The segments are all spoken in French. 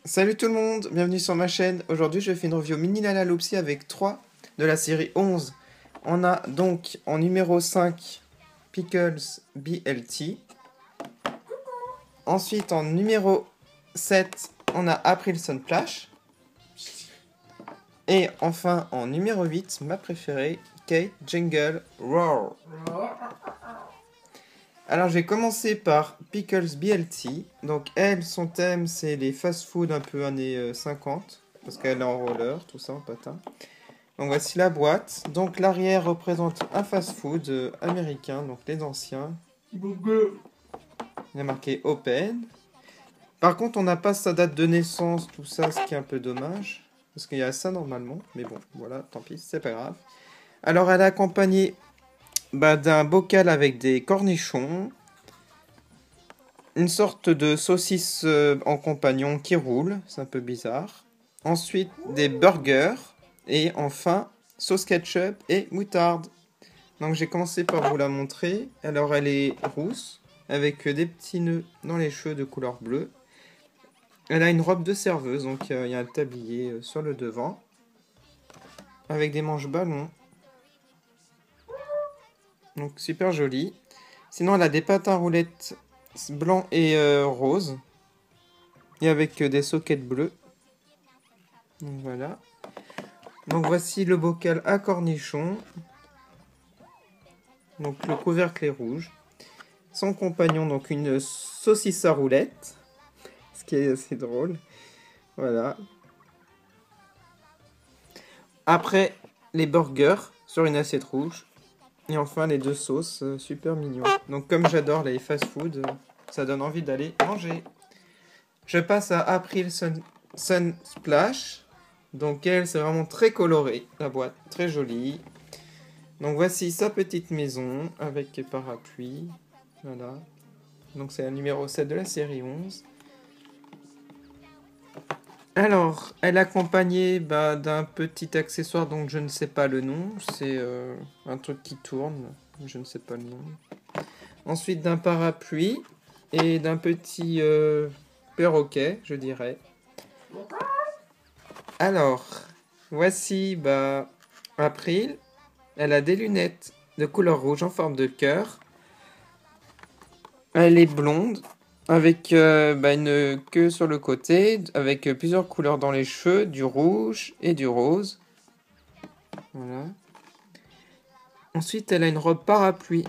Salut tout le monde, bienvenue sur ma chaîne. Aujourd'hui je fais une review mini Lalaloopsy avec 3 de la série 11. On a donc en numéro 5 Pickles BLT. Ensuite en numéro 7 on a April Sunplash. Et enfin en numéro 8 ma préférée Kate Jungle Roar. Alors je vais commencer par Pickles BLT. Donc elle, son thème c'est les fast-food un peu années 50. Parce qu'elle est en roller, tout ça en patin. Donc voici la boîte. Donc l'arrière représente un fast-food américain, donc les anciens. Il y a marqué Open. Par contre on n'a pas sa date de naissance, tout ça, ce qui est un peu dommage. Parce qu'il y a ça normalement. Mais bon, voilà, tant pis, c'est pas grave. Alors elle est accompagnée d'un bocal avec des cornichons. Une sorte de saucisse en compagnon qui roule, c'est un peu bizarre. Ensuite, des burgers. Et enfin, sauce ketchup et moutarde. Donc j'ai commencé par vous la montrer. Alors elle est rousse, avec des petits nœuds dans les cheveux de couleur bleue. Elle a une robe de serveuse, donc il y a un tablier sur le devant. Avec des manches ballons. Donc super joli. Sinon elle a des patins roulettes blancs et roses. Et avec des sockets bleus. Donc voilà. Donc voici le bocal à cornichons. Donc le couvercle est rouge. Son compagnon, donc une saucisse à roulettes. Ce qui est assez drôle. Voilà. Après, les burgers sur une assiette rouge. Et enfin les deux sauces, super mignons. Donc comme j'adore les fast-food, ça donne envie d'aller manger. Je passe à April Sunsplash. Donc elle, c'est vraiment très coloré. La boîte, très jolie. Donc voici sa petite maison avec parapluie. Voilà. Donc c'est la numéro 7 de la série 11. Alors, elle est accompagnée d'un petit accessoire dont je ne sais pas le nom. C'est un truc qui tourne. Je ne sais pas le nom. Ensuite d'un parapluie et d'un petit perroquet, je dirais. Alors, voici April. Elle a des lunettes de couleur rouge en forme de cœur. Elle est blonde, avec une queue sur le côté, avec plusieurs couleurs dans les cheveux, du rouge et du rose. Voilà. Ensuite, elle a une robe parapluie,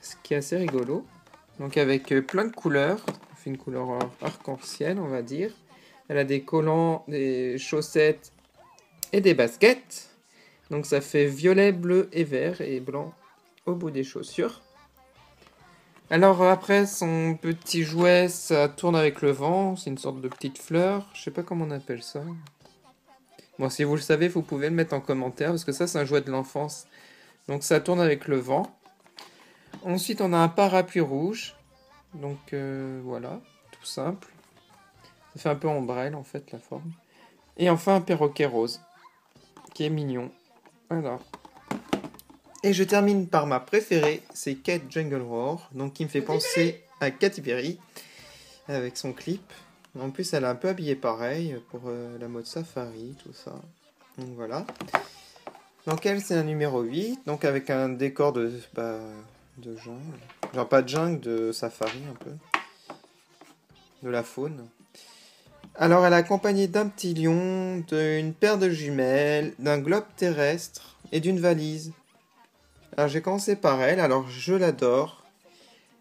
ce qui est assez rigolo. Donc avec plein de couleurs. Ça fait une couleur arc-en-ciel, on va dire. Elle a des collants, des chaussettes et des baskets. Donc ça fait violet, bleu et vert et blanc au bout des chaussures. Alors après, son petit jouet, ça tourne avec le vent. C'est une sorte de petite fleur. Je sais pas comment on appelle ça. Bon, si vous le savez, vous pouvez le mettre en commentaire. Parce que ça, c'est un jouet de l'enfance. Donc ça tourne avec le vent. Ensuite, on a un parapluie rouge. Donc voilà, tout simple. Ça fait un peu ombrelle, en fait, la forme. Et enfin, un perroquet rose. Qui est mignon. Voilà. Et je termine par ma préférée, c'est Kate Jungle Roar, donc qui me fait penser à Katy Perry, avec son clip. En plus, elle est un peu habillée pareil, pour la mode safari, tout ça. Donc voilà. Donc elle, c'est un numéro 8, donc avec un décor de jungle. Genre pas de jungle, de safari un peu. De la faune. Alors elle est accompagnée d'un petit lion, d'une paire de jumelles, d'un globe terrestre et d'une valise. Alors j'ai commencé par elle, alors je l'adore.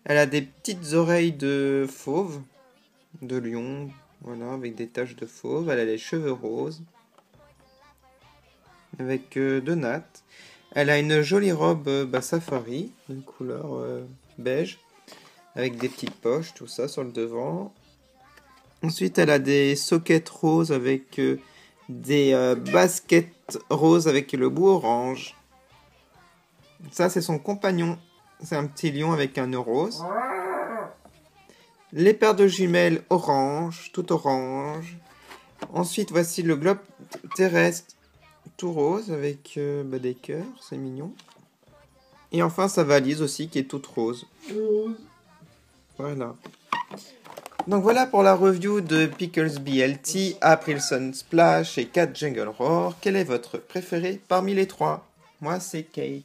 Elle a des petites oreilles de fauve, de lion, voilà, avec des taches de fauve. Elle a les cheveux roses, avec de nattes. Elle a une jolie robe safari, de couleur beige, avec des petites poches, tout ça sur le devant. Ensuite elle a des sockets roses avec des baskets roses avec le bout orange. Ça, c'est son compagnon. C'est un petit lion avec un nœud rose. Les paires de jumelles orange, tout orange. Ensuite, voici le globe terrestre tout rose avec des cœurs. C'est mignon. Et enfin, sa valise aussi qui est toute rose. Voilà. Donc voilà pour la review de Pickles BLT, April Sun Splash et Cat Jungle Roar. Quel est votre préféré parmi les trois? Moi, c'est Kate.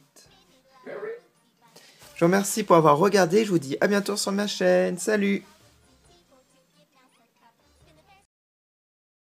Je vous remercie pour avoir regardé. Je vous dis à bientôt sur ma chaîne. Salut!